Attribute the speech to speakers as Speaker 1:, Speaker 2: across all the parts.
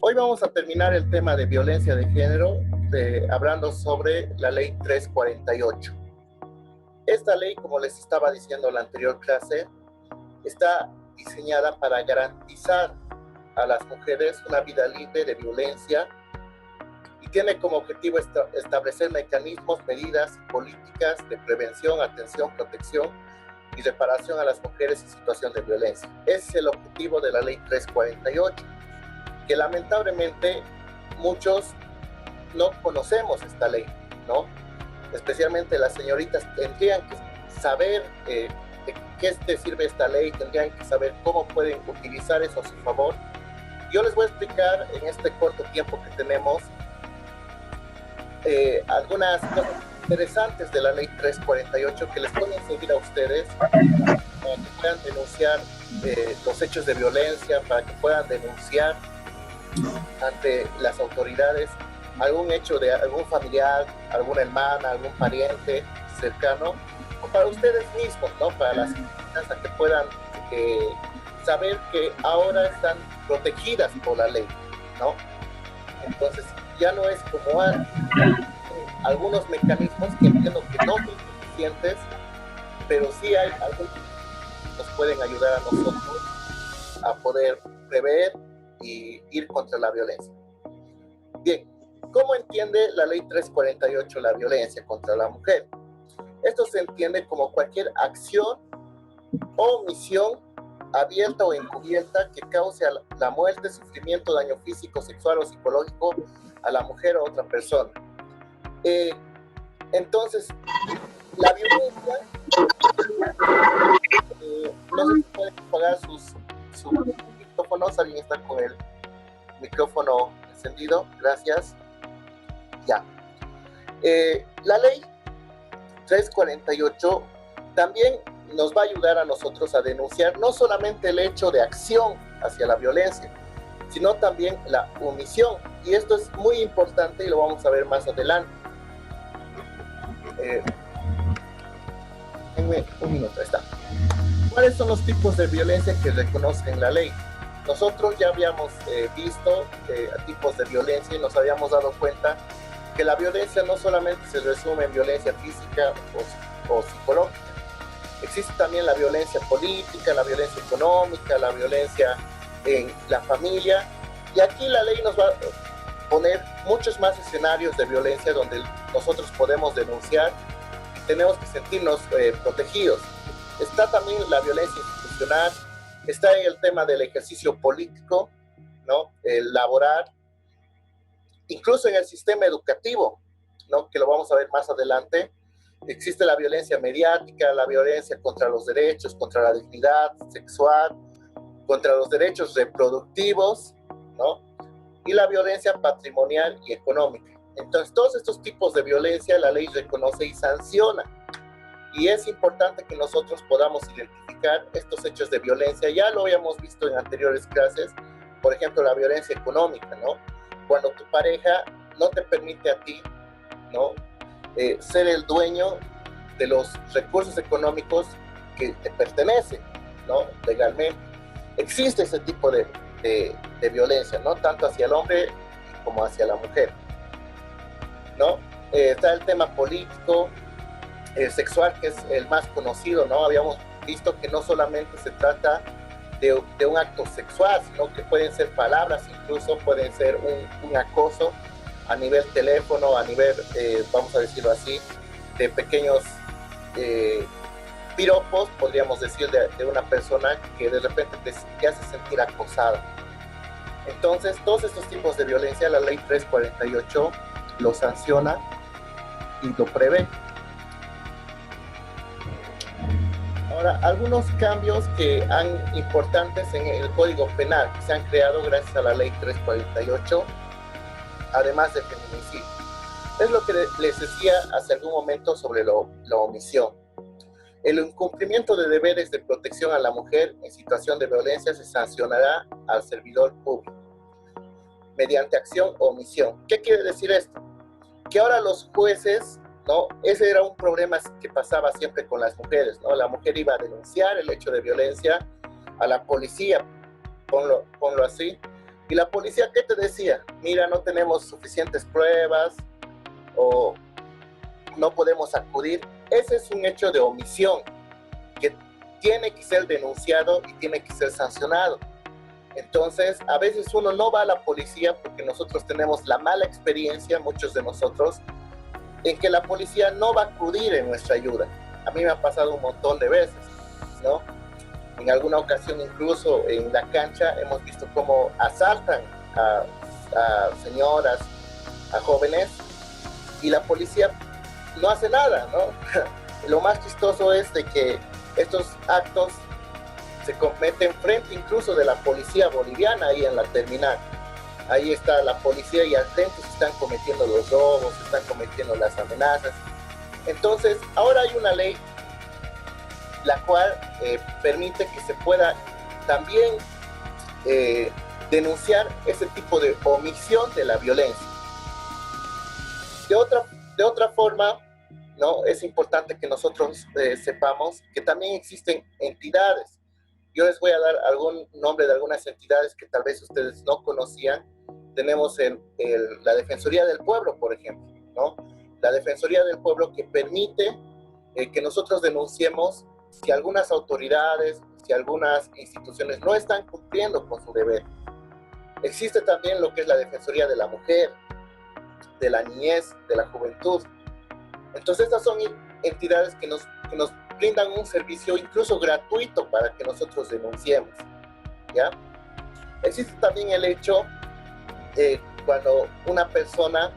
Speaker 1: Hoy vamos a terminar el tema de violencia de género hablando sobre la ley 348. Esta ley, como les estaba diciendo en la anterior clase, está diseñada para garantizar a las mujeres una vida libre de violencia y tiene como objetivo establecer mecanismos, medidas y políticas de prevención, atención, protección y reparación a las mujeres en situación de violencia. Ese es el objetivo de la ley 348, que lamentablemente muchos no conocemos esta ley, ¿no? Especialmente las señoritas tendrían que saber de qué te sirve esta ley, tendrían que saber cómo pueden utilizar eso a su favor. Yo les voy a explicar en este corto tiempo que tenemos algunas cosas interesantes de la ley 348 que les pueden servir a ustedes para que puedan denunciar los hechos de violencia, para que puedan denunciar ante las autoridades algún hecho de algún familiar, alguna hermana, algún pariente cercano, o para ustedes mismos, ¿no? Para las personas a que puedan saber que ahora están protegidas por la ley, ¿no? Entonces, ya no es como algunos mecanismos que entiendo que no son suficientes, pero sí hay algunos que nos pueden ayudar a nosotros a poder prever y ir contra la violencia. Bien, ¿cómo entiende la ley 348 la violencia contra la mujer? Esto se entiende como cualquier acción o omisión abierta o encubierta que cause la muerte, sufrimiento, daño físico, sexual o psicológico a la mujer o a otra persona. Entonces, la violencia, no sé si pueden apagar sus micrófonos, alguien está con el micrófono encendido, gracias. Ya. La ley 348 también nos va a ayudar a nosotros a denunciar no solamente el hecho de acción hacia la violencia, sino también la omisión. Y esto es muy importante y lo vamos a ver más adelante. Un minuto, está. ¿Cuáles son los tipos de violencia que reconocen la ley? Nosotros ya habíamos visto tipos de violencia y nos habíamos dado cuenta que la violencia no solamente se resume en violencia física o psicológica. Existe también la violencia política, la violencia económica, la violencia en la familia. Y aquí la ley nos va a poner muchos más escenarios de violencia donde nosotros podemos denunciar y tenemos que sentirnos protegidos. Está también la violencia institucional, está en el tema del ejercicio político, ¿no? El laboral, incluso en el sistema educativo, ¿no? Que lo vamos a ver más adelante. Existe la violencia mediática, la violencia contra los derechos, contra la dignidad sexual, contra los derechos reproductivos, ¿no? Y la violencia patrimonial y económica. Entonces, todos estos tipos de violencia la ley reconoce y sanciona. Y es importante que nosotros podamos identificar estos hechos de violencia. Ya lo habíamos visto en anteriores clases, por ejemplo, la violencia económica, ¿no? Cuando tu pareja no te permite a ti, ¿no? Ser el dueño de los recursos económicos que te pertenecen, ¿no? Legalmente. Existe ese tipo de violencia, ¿no? Tanto hacia el hombre como hacia la mujer, ¿no? Está el tema político, sexual, que es el más conocido, ¿no? Habíamos visto que no solamente se trata de un acto sexual, sino que pueden ser palabras, incluso pueden ser un acoso a nivel teléfono, a nivel, vamos a decirlo así, de pequeños piropos, podríamos decir, de una persona que de repente te hace sentir acosada. Entonces, todos estos tipos de violencia, la ley 348 lo sanciona y lo prevé. Ahora, algunos cambios que han importantes en el Código Penal que se han creado gracias a la ley 348, además de feminicidio. Es lo que les decía hace algún momento sobre la omisión. El incumplimiento de deberes de protección a la mujer en situación de violencia se sancionará al servidor público mediante acción o omisión. ¿Qué quiere decir esto? Que ahora los jueces, ¿no? Ese era un problema que pasaba siempre con las mujeres, ¿no? La mujer iba a denunciar el hecho de violencia a la policía, ponlo así, ¿Y la policía qué te decía? Mira, no tenemos suficientes pruebas o no podemos acudir. Ese es un hecho de omisión que tiene que ser denunciado y tiene que ser sancionado. Entonces, a veces uno no va a la policía porque nosotros tenemos la mala experiencia, muchos de nosotros, en que la policía no va a acudir en nuestra ayuda. A mí me ha pasado un montón de veces, ¿no? En alguna ocasión, incluso en la cancha, hemos visto cómo asaltan a señoras, a jóvenes, y la policía no hace nada, ¿no? Lo más chistoso es de que estos actos se cometen frente incluso de la policía boliviana ahí en la terminal. Ahí está la policía y al frente se están cometiendo los robos, se están cometiendo las amenazas. Entonces, ahora hay una ley la cual permite que se pueda también denunciar ese tipo de omisión de la violencia. De otra forma, ¿no? Es importante que nosotros sepamos que también existen entidades. Yo les voy a dar algún nombre de algunas entidades que tal vez ustedes no conocían. Tenemos la Defensoría del Pueblo, por ejemplo, ¿no? La Defensoría del Pueblo que permite que nosotros denunciemos si algunas autoridades, si algunas instituciones no están cumpliendo con su deber. Existe también lo que es la Defensoría de la Mujer, de la niñez, de la juventud. Entonces estas son entidades que nos brindan un servicio incluso gratuito para que nosotros denunciemos, ¿ya? Existe también el hecho cuando una persona,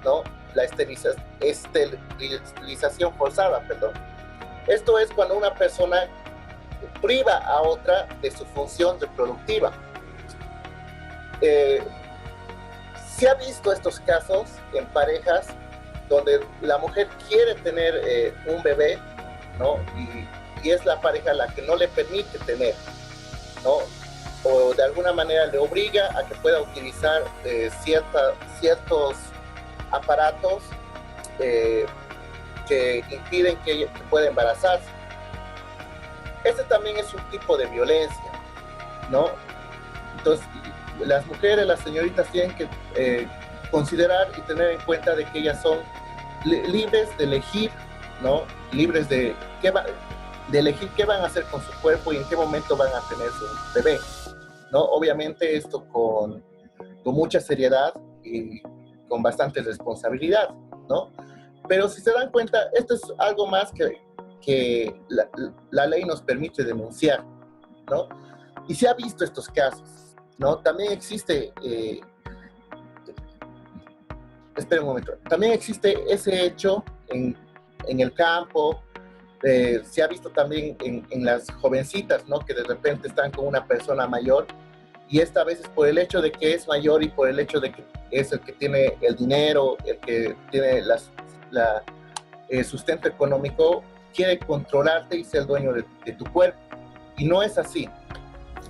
Speaker 1: ¿no? La esterilización forzada, perdón. Esto es cuando una persona priva a otra de su función reproductiva. Se ha visto estos casos en parejas donde la mujer quiere tener un bebé, ¿no? Y es la pareja la que no le permite tener, ¿no? O de alguna manera le obliga a que pueda utilizar ciertos aparatos que impiden que ella pueda embarazarse. Este también es un tipo de violencia, ¿no? Entonces, las mujeres, las señoritas tienen que considerar y tener en cuenta de que ellas son libres de elegir, ¿no? Libres de elegir qué van a hacer con su cuerpo y en qué momento van a tener su bebé, ¿no? Obviamente esto con mucha seriedad y con bastante responsabilidad, ¿no? Pero si se dan cuenta, esto es algo más que la ley nos permite denunciar, ¿no? Y se ha visto estos casos, ¿no? También existe, espera un momento, también existe ese hecho en el campo. Se ha visto también en las jovencitas, ¿no? Que de repente están con una persona mayor y esta vez es por el hecho de que es mayor y por el hecho de que es el que tiene el dinero, el que tiene sustento económico, quiere controlarte y ser dueño de tu cuerpo. Y no es así.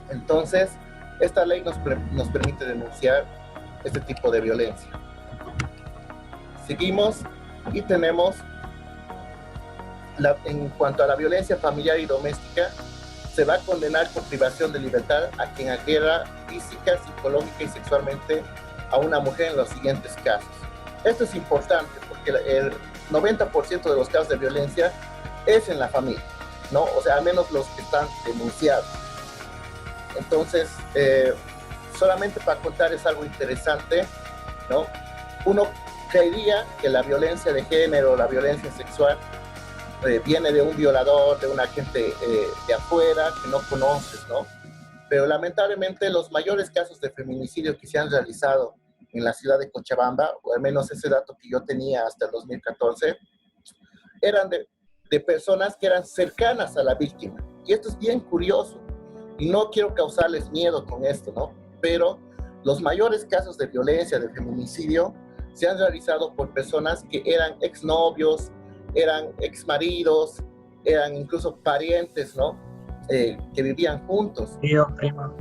Speaker 1: Entonces, esta ley nos permite denunciar este tipo de violencia. Seguimos y tenemos, en cuanto a la violencia familiar y doméstica, se va a condenar con privación de libertad a quien agreda física, psicológica y sexualmente a una mujer en los siguientes casos. Esto es importante porque el 90% de los casos de violencia es en la familia, ¿no? O sea, al menos los que están denunciados. Entonces, solamente para contar es algo interesante, ¿no? Uno creería que la violencia de género, la violencia sexual, viene de un violador, de una gente de afuera que no conoces, ¿no? Pero lamentablemente los mayores casos de feminicidio que se han realizado en la ciudad de Cochabamba, o al menos ese dato que yo tenía hasta el 2014, eran de personas que eran cercanas a la víctima. Y esto es bien curioso. Y no quiero causarles miedo con esto, ¿no? Pero los mayores casos de violencia, de feminicidio, se han realizado por personas que eran exnovios, eran exmaridos, eran incluso parientes, ¿no? Que vivían juntos.
Speaker 2: Tío, primo.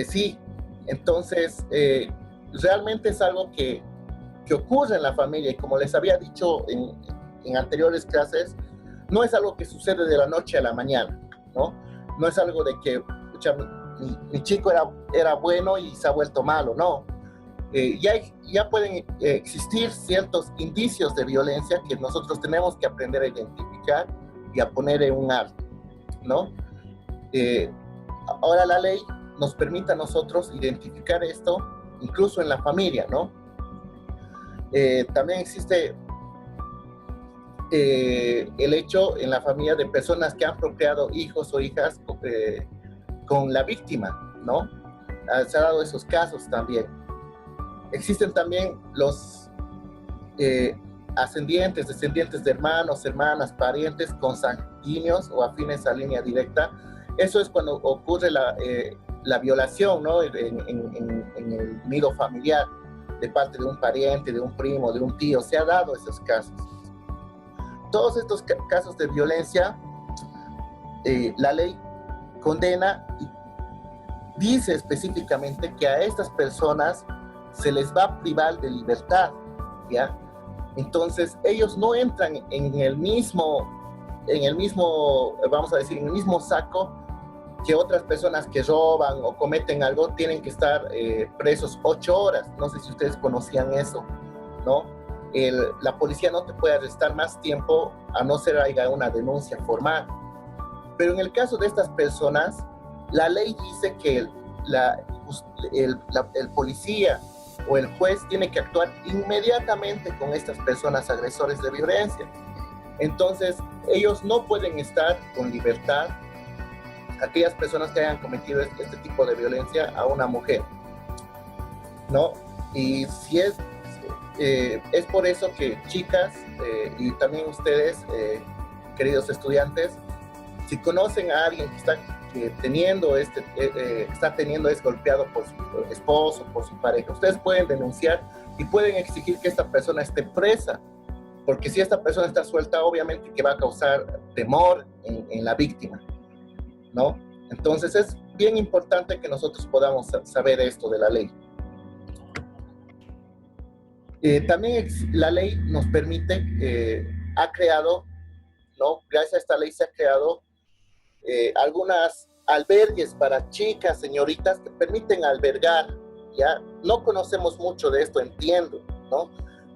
Speaker 1: Sí, entonces realmente es algo que ocurre en la familia y como les había dicho en anteriores clases, no es algo que sucede de la noche a la mañana, ¿no? No es algo de que, pucha, mi chico era bueno y se ha vuelto malo, no. Ya pueden existir ciertos indicios de violencia que nosotros tenemos que aprender a identificar y a poner en un alto, ¿no? Ahora la ley nos permite a nosotros identificar esto incluso en la familia, ¿no? También existe el hecho en la familia de personas que han procreado hijos o hijas con la víctima, ¿no? Se han dado esos casos también. Existen también los ascendientes, descendientes de hermanos, hermanas, parientes consanguíneos o afines a línea directa. Eso es cuando ocurre la violación, ¿no? en el nido familiar de parte de un pariente, de un primo, de un tío. Se ha dado esos casos. Todos estos casos de violencia, la ley condena y dice específicamente que a estas personas se les va a privar de libertad, ¿ya? Entonces, ellos no entran en el mismo, vamos a decir, en el mismo saco que otras personas que roban o cometen algo. Tienen que estar presos 8 horas. No sé si ustedes conocían eso, ¿no? La policía no te puede arrestar más tiempo a no ser haya una denuncia formal. Pero en el caso de estas personas, la ley dice que el policía o el juez tiene que actuar inmediatamente con estas personas agresores de violencia. Entonces, ellos no pueden estar con libertad, aquellas personas que hayan cometido este tipo de violencia a una mujer, ¿no? Y si es por eso que chicas y también ustedes, queridos estudiantes, si conocen a alguien que está es golpeado por su esposo, por su pareja, ustedes pueden denunciar y pueden exigir que esta persona esté presa, porque si esta persona está suelta, obviamente que va a causar temor en la víctima, ¿no? Entonces es bien importante que nosotros podamos saber esto de la ley. También la ley nos permite, ha creado, ¿no? Gracias a esta ley se ha creado algunas albergues para chicas, señoritas, que permiten albergar, ¿ya? No conocemos mucho de esto, entiendo, ¿no?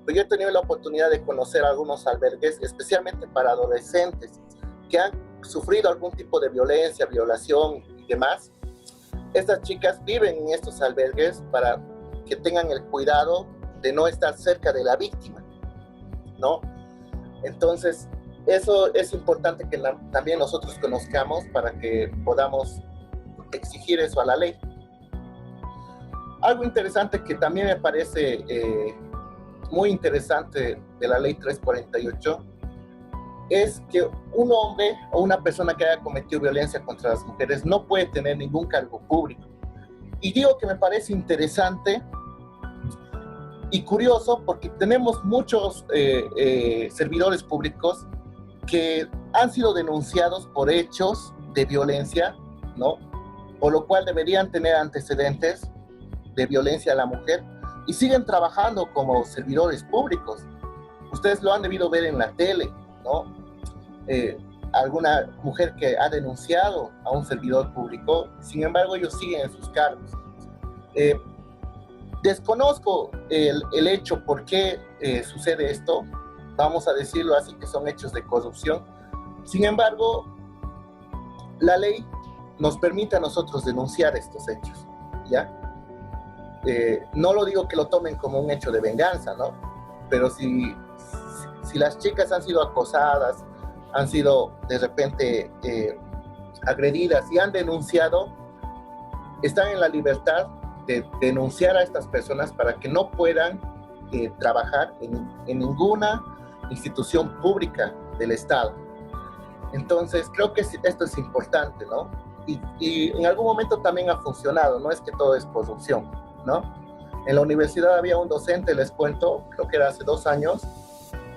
Speaker 1: Pero yo he tenido la oportunidad de conocer algunos albergues, especialmente para adolescentes que han sufrido algún tipo de violencia, violación y demás. Estas chicas viven en estos albergues para que tengan el cuidado de no estar cerca de la víctima, ¿no? Entonces, eso es importante que también nosotros conozcamos para que podamos exigir eso a la ley. Algo interesante que también me parece muy interesante de la ley 348 es que un hombre o una persona que haya cometido violencia contra las mujeres no puede tener ningún cargo público. Y digo que me parece interesante y curioso porque tenemos muchos servidores públicos que han sido denunciados por hechos de violencia, ¿no? Por lo cual deberían tener antecedentes de violencia a la mujer y siguen trabajando como servidores públicos. Ustedes lo han debido ver en la tele, ¿no? Alguna mujer que ha denunciado a un servidor público, sin embargo ellos siguen en sus cargos. Desconozco el hecho por qué sucede esto. Vamos a decirlo así, que son hechos de corrupción. Sin embargo, la ley nos permite a nosotros denunciar estos hechos, ¿ya? No lo digo que lo tomen como un hecho de venganza, ¿no? Pero si las chicas han sido acosadas, han sido de repente agredidas y han denunciado, están en la libertad de denunciar a estas personas para que no puedan trabajar en ninguna institución pública del Estado. Entonces, creo que esto es importante, ¿no? Y en algún momento también ha funcionado, no es que todo es corrupción, ¿no? En la universidad había un docente, les cuento, creo que era hace 2 años,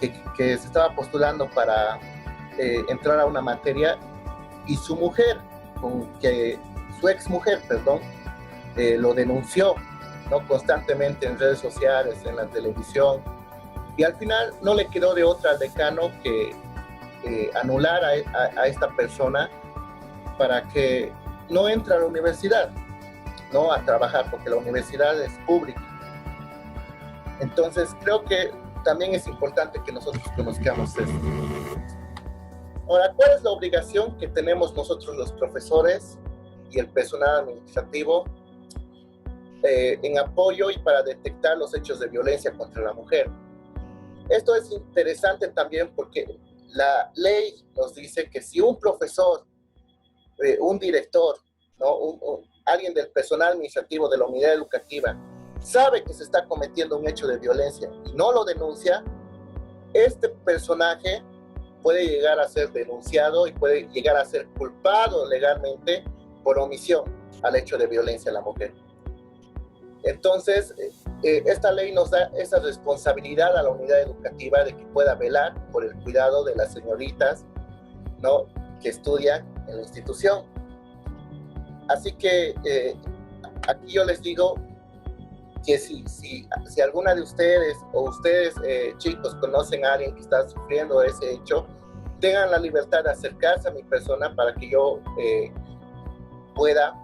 Speaker 1: que se estaba postulando para entrar a una materia y su ex mujer, lo denunció, ¿no? Constantemente en redes sociales, en la televisión. Y al final no le quedó de otra al decano que anular a esta persona para que no entra a la universidad, ¿no? A trabajar, porque la universidad es pública. Entonces, creo que también es importante que nosotros conozcamos esto. Ahora, ¿cuál es la obligación que tenemos nosotros los profesores y el personal administrativo en apoyo y para detectar los hechos de violencia contra la mujer? Esto es interesante también porque la ley nos dice que si un profesor, un director, ¿no? Alguien del personal administrativo de la unidad educativa sabe que se está cometiendo un hecho de violencia y no lo denuncia, este personaje puede llegar a ser denunciado y puede llegar a ser culpado legalmente por omisión al hecho de violencia a la mujer. Entonces, esta ley nos da esa responsabilidad a la unidad educativa de que pueda velar por el cuidado de las señoritas, ¿no?, que estudian en la institución. Así que aquí yo les digo que si alguna de ustedes o ustedes chicos conocen a alguien que está sufriendo ese hecho, tengan la libertad de acercarse a mi persona para que yo pueda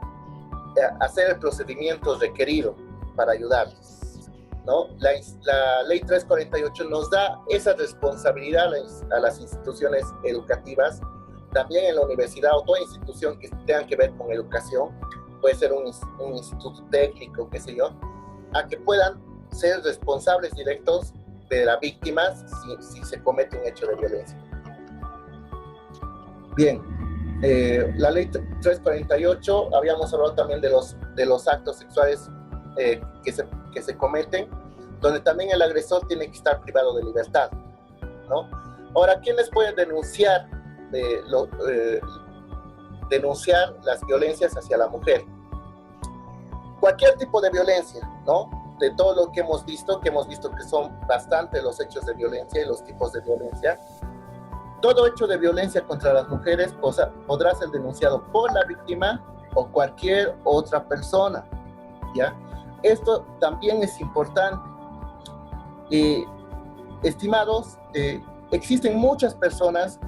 Speaker 1: hacer el procedimiento requerido para ayudarles, ¿no? La ley 348 nos da esa responsabilidad a las instituciones educativas, también en la universidad o toda institución que tenga que ver con educación, puede ser un instituto técnico, qué sé yo, a que puedan ser responsables directos de la víctima si se comete un hecho de violencia. Bien, la ley 348, habíamos hablado también de los actos sexuales que se cometen, donde también el agresor tiene que estar privado de libertad, ¿no? Ahora, ¿quiénes pueden denunciar las violencias hacia la mujer? Cualquier tipo de violencia, ¿no? De todo lo que hemos visto que son bastante los hechos de violencia y los tipos de violencia. Todo hecho de violencia contra las mujeres podrá ser denunciado por la víctima o cualquier otra persona, ¿ya? Esto también es importante. Estimados, existen muchas personas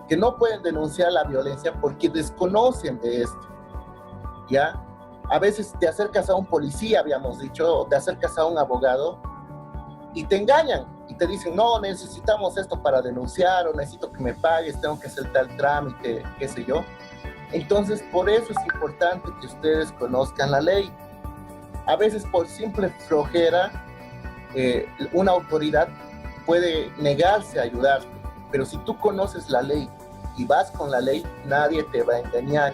Speaker 1: que no pueden denunciar la violencia porque desconocen de esto, ¿ya? A veces te acercas a un policía, habíamos dicho, o te acercas a un abogado y te engañan y te dicen, no, necesitamos esto para denunciar o necesito que me pagues, tengo que hacer tal trámite, qué sé yo. Entonces, por eso es importante que ustedes conozcan la ley. A veces por simple flojera, una autoridad puede negarse a ayudarte, pero si tú conoces la ley y vas con la ley, nadie te va a engañar.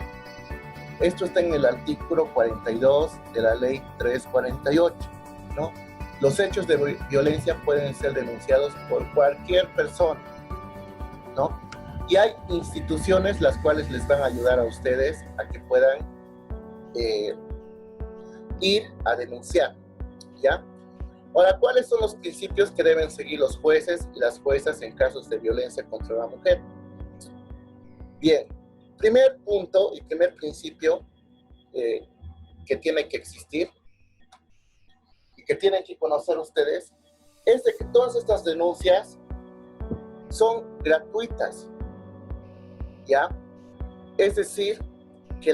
Speaker 1: Esto está en el artículo 42 de la ley 348, ¿no? Los hechos de violencia pueden ser denunciados por cualquier persona, ¿no? Y hay instituciones las cuales les van a ayudar a ustedes a que puedan ir a denunciar, ¿ya? Ahora, ¿cuáles son los principios que deben seguir los jueces y las juezas en casos de violencia contra la mujer? Bien, primer punto y primer principio que tiene que existir y que tienen que conocer ustedes es de que todas estas denuncias son gratuitas, ¿ya? Es decir, que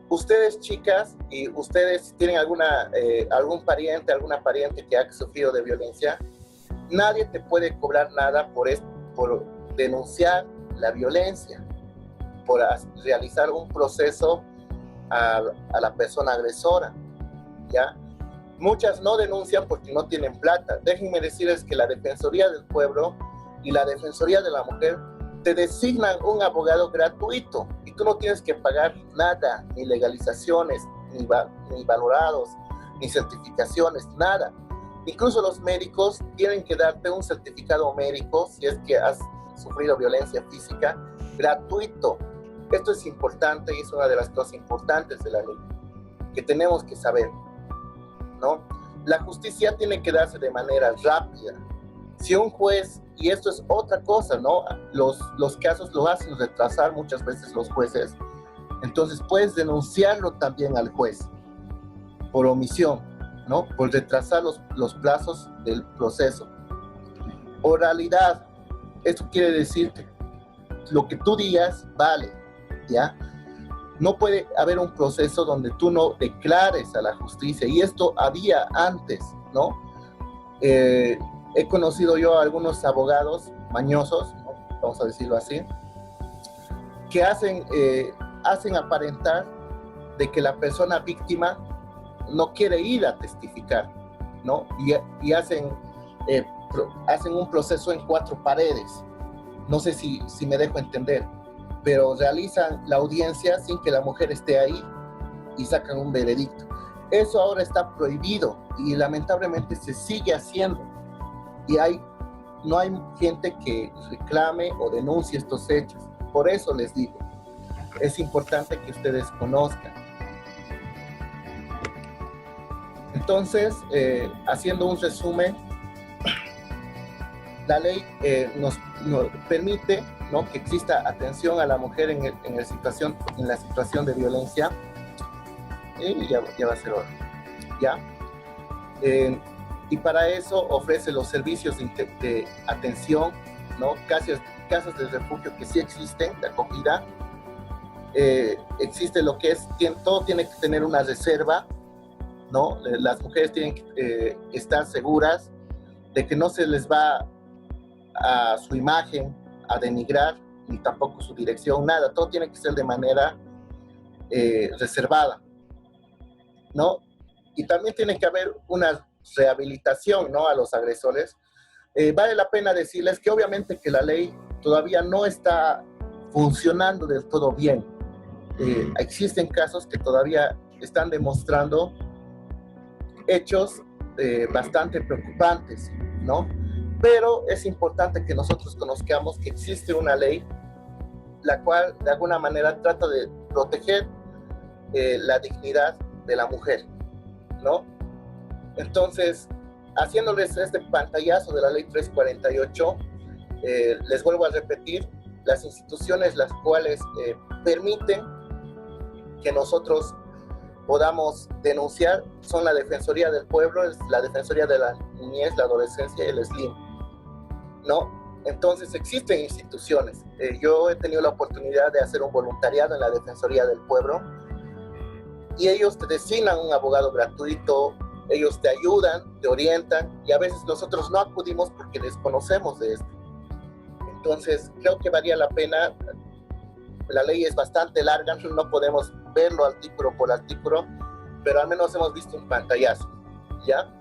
Speaker 1: ustedes chicas y ustedes tienen algún pariente, alguna pariente que ha sufrido de violencia, nadie te puede cobrar nada por denunciar la violencia, por realizar un proceso a la persona agresora, ¿ya? Muchas no denuncian porque no tienen plata. Déjenme decirles que la Defensoría del Pueblo y la Defensoría de la Mujer te designan un abogado gratuito y tú no tienes que pagar nada, ni legalizaciones, ni valorados, ni certificaciones, nada. Incluso los médicos tienen que darte un certificado médico si es que has sufrido violencia física, gratuito. Esto es importante y es una de las cosas importantes de la ley que tenemos que saber, ¿no? La justicia tiene que darse de manera rápida. Si un juez, y esto es otra cosa, ¿no? Los casos lo hacen retrasar muchas veces los jueces, entonces puedes denunciarlo también al juez por omisión, ¿no? Por retrasar los plazos del proceso. Oralidad, esto quiere decir que lo que tú digas vale, ¿ya? No puede haber un proceso donde tú no declares a la justicia, y esto había antes, ¿no? He conocido yo a algunos abogados mañosos, ¿no? Vamos a decirlo así, que hacen aparentar de que la persona víctima no quiere ir a testificar, ¿no? Y hacen un proceso en 4 paredes. No sé si me dejo entender, pero realizan la audiencia sin que la mujer esté ahí y sacan un veredicto. Eso ahora está prohibido y lamentablemente se sigue haciendo. Y no hay gente que reclame o denuncie estos hechos. Por eso les digo, es importante que ustedes conozcan. Entonces, haciendo un resumen, la ley nos permite, ¿no?, que exista atención a la mujer en la situación de violencia. Y ya va a ser hora. ¿Ya? Y para eso ofrece los servicios de atención, ¿no? Casas de refugio que sí existen, de acogida. Existe lo que es, todo tiene que tener una reserva, ¿no? Las mujeres tienen que estar seguras de que no se les va a su imagen a denigrar, ni tampoco su dirección, nada. Todo tiene que ser de manera reservada, ¿no? Y también tiene que haber una rehabilitación, ¿no?, a los agresores. Vale la pena decirles que obviamente que la ley todavía no está funcionando del todo bien. Existen casos que todavía están demostrando hechos bastante preocupantes, ¿no? Pero es importante que nosotros conozcamos que existe una ley la cual de alguna manera trata de proteger la dignidad de la mujer, ¿no? Entonces, haciéndoles este pantallazo de la ley 348, les vuelvo a repetir, las instituciones las cuales permiten que nosotros podamos denunciar son la Defensoría del Pueblo, la Defensoría de la Niñez, la Adolescencia y el SLIM, ¿no? Entonces existen instituciones. Yo he tenido la oportunidad de hacer un voluntariado en la Defensoría del Pueblo y ellos te designan un abogado gratuito, ellos te ayudan, te orientan y a veces nosotros no acudimos porque desconocemos de esto. Entonces creo que valía la pena. La ley es bastante larga, no podemos verlo artículo por artículo, pero al menos hemos visto un pantallazo, ¿ya?